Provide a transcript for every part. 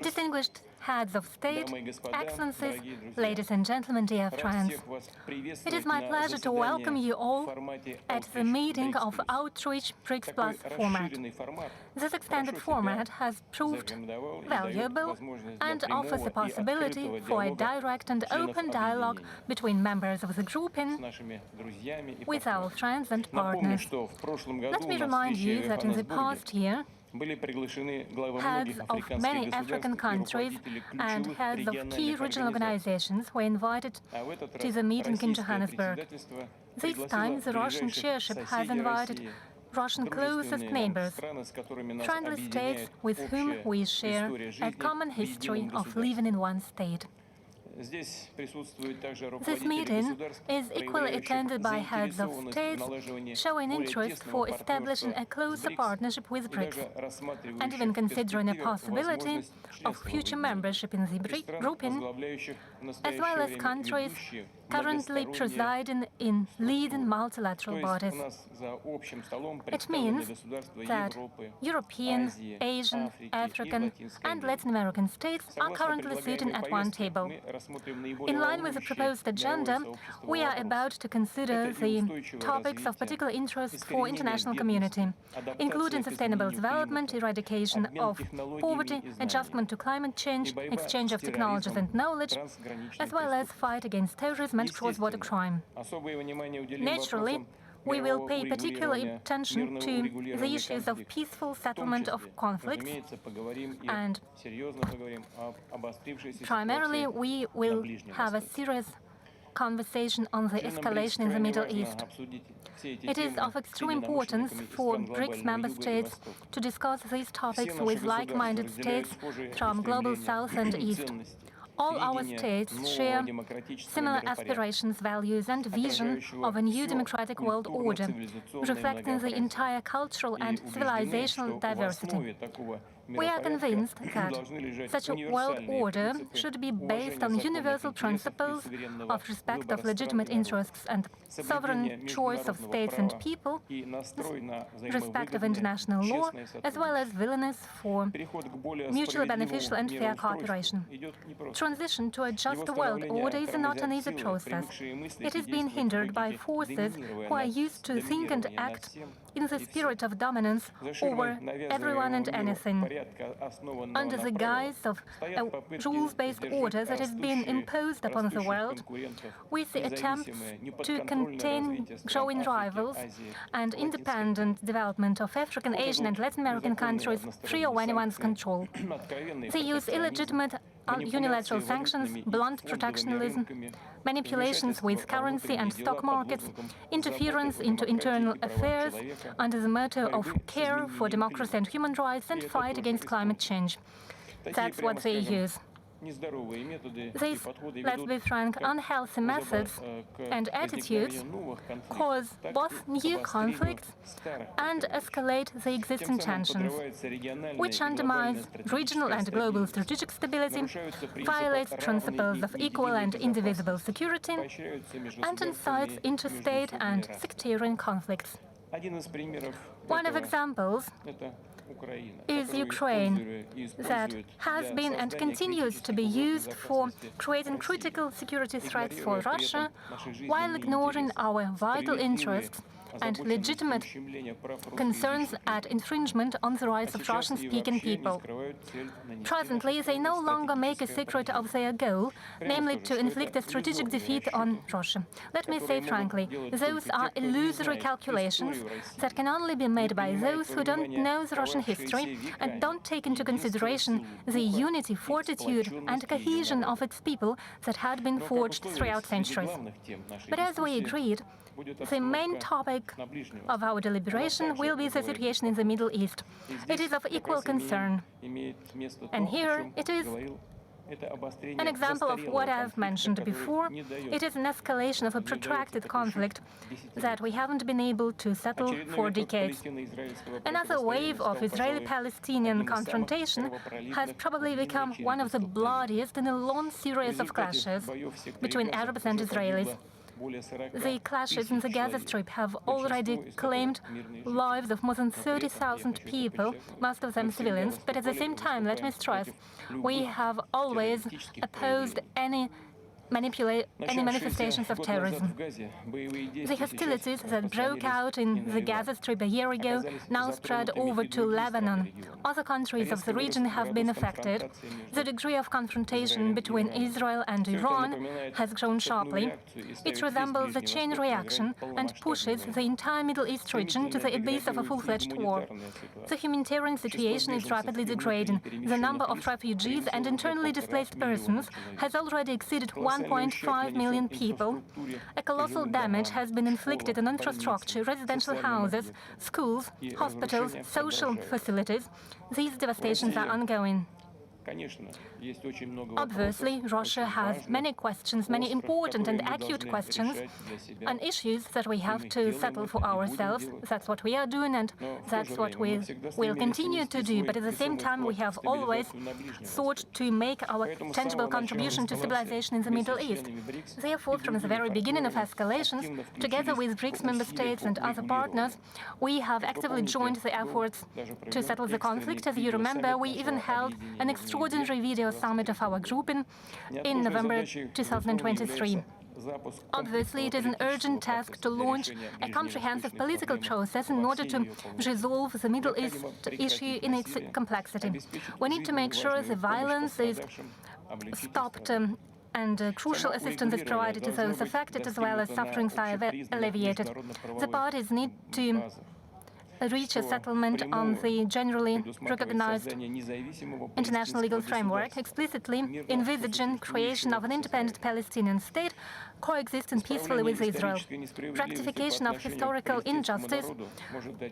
Distinguished heads of state, excellencies, ladies and gentlemen, dear friends, it is my pleasure to welcome you all at the meeting of Outreach BRICS Plus format. This extended format has proved valuable and offers the possibility for a direct and open dialogue between members of the grouping with our friends and partners. Let me remind you that in the past year, heads of many African countries and heads of key regional organizations were invited to the meeting in Johannesburg. This time, the Russian chairship has invited Russian closest neighbors, friendly states with whom we share a common history of living in one state. This meeting is equally attended by heads of states showing interest for establishing a closer partnership with BRICS, and even considering a possibility of future membership in the BRICS grouping, as well as countries currently presiding in leading multilateral bodies. It means that European, Asian, African and Latin American states are currently sitting at one table. In line with the proposed agenda, we are about to consider the topics of particular interest for international community, including sustainable development, eradication of poverty, adjustment to climate change, exchange of technologies and knowledge, as well as fight against terrorism and cross-border crime. Naturally, we will pay particular attention to the issues of peaceful settlement of conflicts, and primarily we will have a serious conversation on the escalation in the Middle East. It is of extreme importance for BRICS member states to discuss these topics with like-minded states from Global South and East. All our states share similar aspirations, values and vision of a new democratic world order, reflecting the entire cultural and civilisational diversity. We are convinced that such a world order should be based on universal principles of respect of legitimate interests and sovereign choice of states and people, respect of international law, as well as willingness for mutually beneficial and fair cooperation. Transition to a just world order is not an easy process. It is being hindered by forces who are used to think and act in the spirit of dominance over everyone and anything, under the guise of a rules-based order that is being imposed upon the world. We see attempts to contain growing rivals and independent development of African, Asian and Latin American countries free of anyone's control. They use illegitimate unilateral sanctions, blunt protectionism, manipulations with currency and stock markets, interference into internal affairs under the motto of care for democracy and human rights and fight against climate change. That's what they use. These, let's be frank, unhealthy methods and attitudes cause both new conflicts and escalate the existing tensions, which undermines regional and global strategic stability, violates principles of equal and indivisible security, and incites interstate and sectarian conflicts. One of examples is Ukraine, that has been and continues to be used for creating critical security threats for Russia, while ignoring our vital interests and legitimate concerns at infringement on the rights of Russian-speaking people. Presently, they no longer make a secret of their goal, namely to inflict a strategic defeat on Russia. Let me say frankly, those are illusory calculations that can only be made by those who don't know the Russian history and don't take into consideration the unity, fortitude and cohesion of its people that had been forged throughout centuries. But as we agreed, the main topic of our deliberation will be the situation in the Middle East. It is of equal concern. And here it is an example of what I've mentioned before. It is an escalation of a protracted conflict that we haven't been able to settle for decades. Another wave of Israeli-Palestinian confrontation has probably become one of the bloodiest in a long series of clashes between Arabs and Israelis. The clashes in the Gaza Strip have already claimed lives of more than 30,000 people, most of them civilians. But at the same time, let me stress, we have always opposed any manifestations of terrorism. The hostilities that broke out in the Gaza Strip a year ago now spread over to Lebanon. Other countries of the region have been affected. The degree of confrontation between Israel and Iran has grown sharply. It resembles a chain reaction and pushes the entire Middle East region to the abyss of a full-fledged war. The humanitarian situation is rapidly degrading. The number of refugees and internally displaced persons has already exceeded 1.5 million people. A colossal damage has been inflicted on infrastructure, residential houses, schools, hospitals, social facilities. These devastations are ongoing. Obviously, Russia has many questions, many important and acute questions, on issues that we have to settle for ourselves. That's what we are doing, and that's what we will continue to do. But at the same time, we have always sought to make our tangible contribution to civilization in the Middle East. Therefore, from the very beginning of escalations, together with BRICS member states and other partners, we have actively joined the efforts to settle the conflict. As you remember, we even held an extraordinary video summit of our group in November 2023. Obviously, it is an urgent task to launch a comprehensive political process in order to resolve the Middle East issue in its complexity. We need to make sure the violence is stopped and crucial assistance is provided to those affected, as well as sufferings are alleviated. The parties need to reach a settlement on the generally recognized international legal framework, explicitly envisaging creation of an independent Palestinian state coexisting peacefully with Israel. Rectification of historical injustice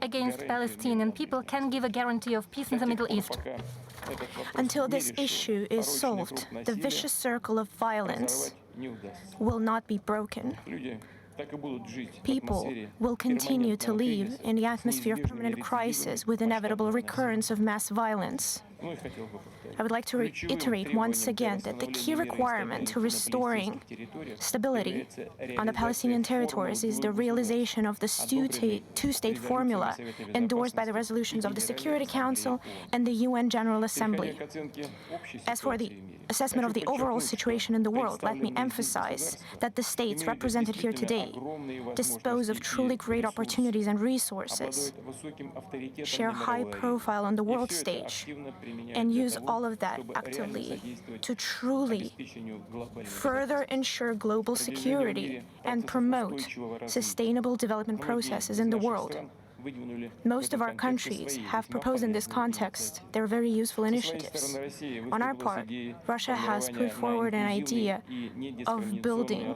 against Palestinian people can give a guarantee of peace in the Middle East. Until this issue is solved, the vicious circle of violence will not be broken. People will continue to live in the atmosphere of permanent crisis with inevitable recurrence of mass violence. I would like to reiterate once again that the key requirement to restoring stability on the Palestinian territories is the realization of the two-state formula endorsed by the resolutions of the Security Council and the UN General Assembly. As for the assessment of the overall situation in the world, let me emphasize that the states represented here today dispose of truly great opportunities and resources, share high profile on the world stage, and use all of that actively to truly further ensure global security and promote sustainable development processes in the world. Most of our countries have proposed in this context their very useful initiatives. On our part, Russia has put forward an idea of building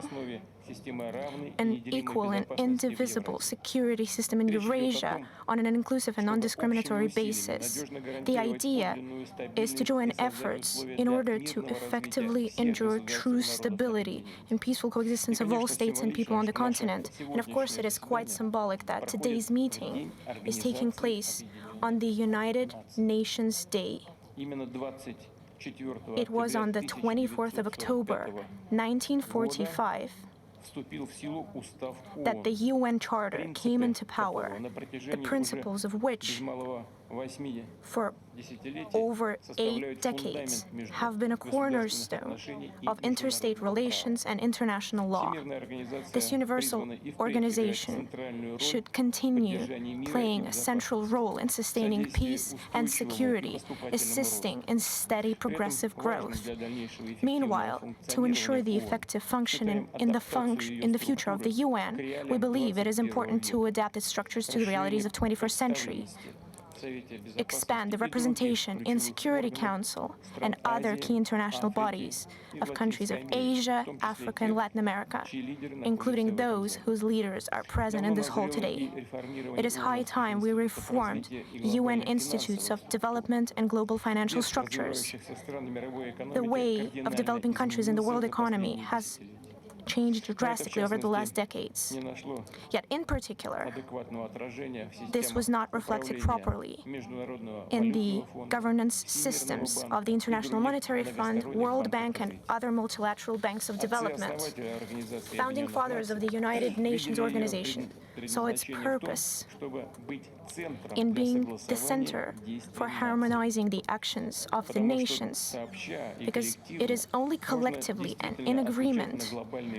an equal and indivisible security system in Eurasia on an inclusive and non-discriminatory basis. The idea is to join efforts in order to effectively ensure true stability and peaceful coexistence of all states and people on the continent. And of course, it is quite symbolic that today's meeting is taking place on the United Nations Day. It was on the 24th of October, 1945, that the UN Charter came into power, the principles of which, for over 8 decades, have been a cornerstone of interstate relations and international law. This universal organization should continue playing a central role in sustaining peace and security, assisting in steady progressive growth. Meanwhile, to ensure the effective functioning in the future of the UN, we believe it is important to adapt its structures to the realities of the 21st century. Expand the representation in Security Council and other key international bodies of countries of Asia, Africa, and Latin America, including those whose leaders are present in this hall today. It is high time we reformed UN institutes of development and global financial structures. The way of developing countries in the world economy has changed drastically over the last decades. Yet, in particular, this was not reflected properly in the governance systems of the International Monetary Fund, World Bank, and other multilateral banks of development. Founding fathers of the United Nations Organization saw its purpose in being the center for harmonizing the actions of the nations, because it is only collectively and in agreement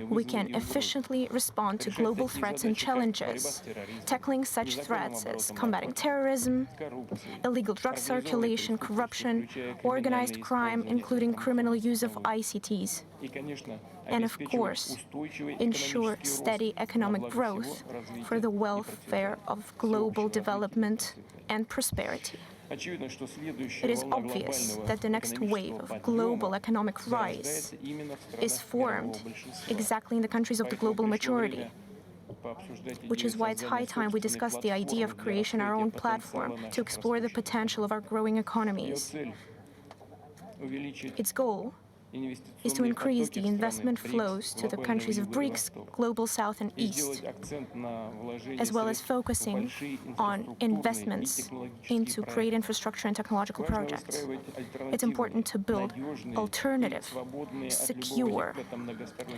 we can efficiently respond to global threats and challenges, tackling such threats as combating terrorism, illegal drug circulation, corruption, organized crime, including criminal use of ICTs, and of course, ensure steady economic growth for the welfare of global development and prosperity. It is obvious that the next wave of global economic rise is formed exactly in the countries of the global majority, which is why it's high time we discuss the idea of creating our own platform to explore the potential of our growing economies. Its goal is to increase the investment flows to the countries of BRICS, Global South and East, as well as focusing on investments into great infrastructure and technological projects. It's important to build alternative, secure,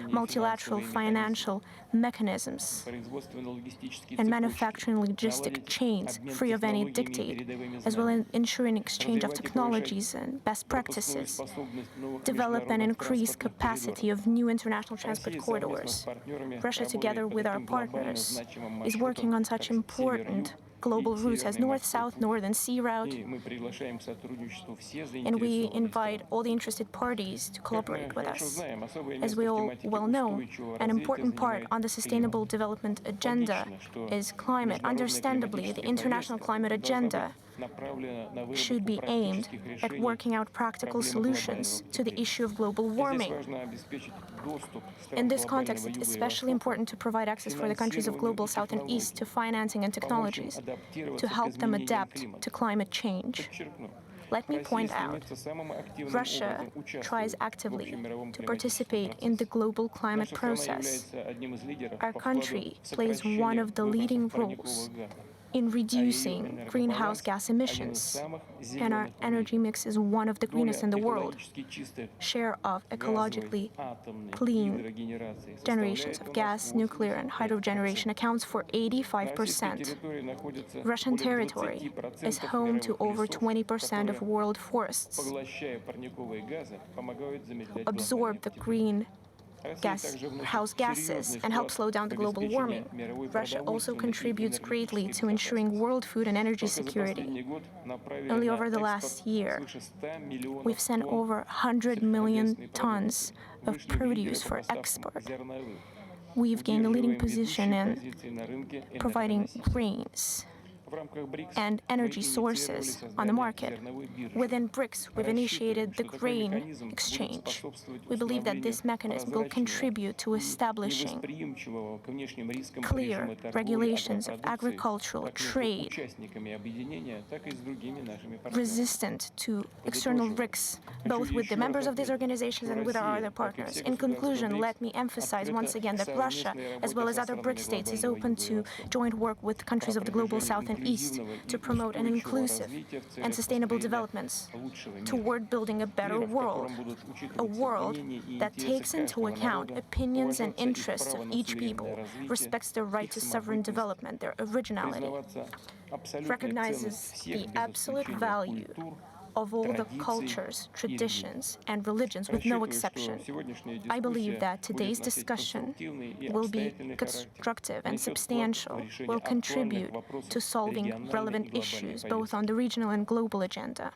multilateral financial mechanisms and manufacturing logistic chains free of any dictate, as well as ensuring exchange of technologies and best practices, develop and increase capacity of new international transport corridors. Russia, together with our partners, is working on such important global routes as North-South, Northern Sea Route, and we invite all the interested parties to collaborate with us. As we all well know, an important part on the Sustainable Development Agenda is climate. Understandably, the International Climate Agenda should be aimed at working out practical solutions to the issue of global warming. In this context, it's especially important to provide access for the countries of Global South and East to financing and technologies to help them adapt to climate change. Let me point out, Russia tries actively to participate in the global climate process. Our country plays one of the leading roles in reducing greenhouse gas emissions, and our energy mix is one of the greenest in the world. Share of ecologically clean generations of gas, nuclear, and hydro generation accounts for 85%. Russian territory is home to over 20% of world forests, who absorb the greenhouse gases and help slow down the global warming. Russia also contributes greatly to ensuring world food and energy security. Only over the last year, we've sent over 100 million tons of produce for export. We've gained a leading position in providing grains and energy sources on the market. Within BRICS, we've initiated the grain exchange. We believe that this mechanism will contribute to establishing clear regulations of agricultural trade resistant to external risks, both with the members of these organizations and with our other partners. In conclusion, let me emphasize once again that Russia, as well as other BRICS states, is open to joint work with countries of the Global South and East to promote an inclusive and sustainable developments toward building a better world, a world that takes into account opinions and interests of each people, respects their right to sovereign development, their originality, recognizes the absolute value of all the cultures, traditions, and religions with no exception. I believe that today's discussion will be constructive and substantial, will contribute to solving relevant issues both on the regional and global agenda.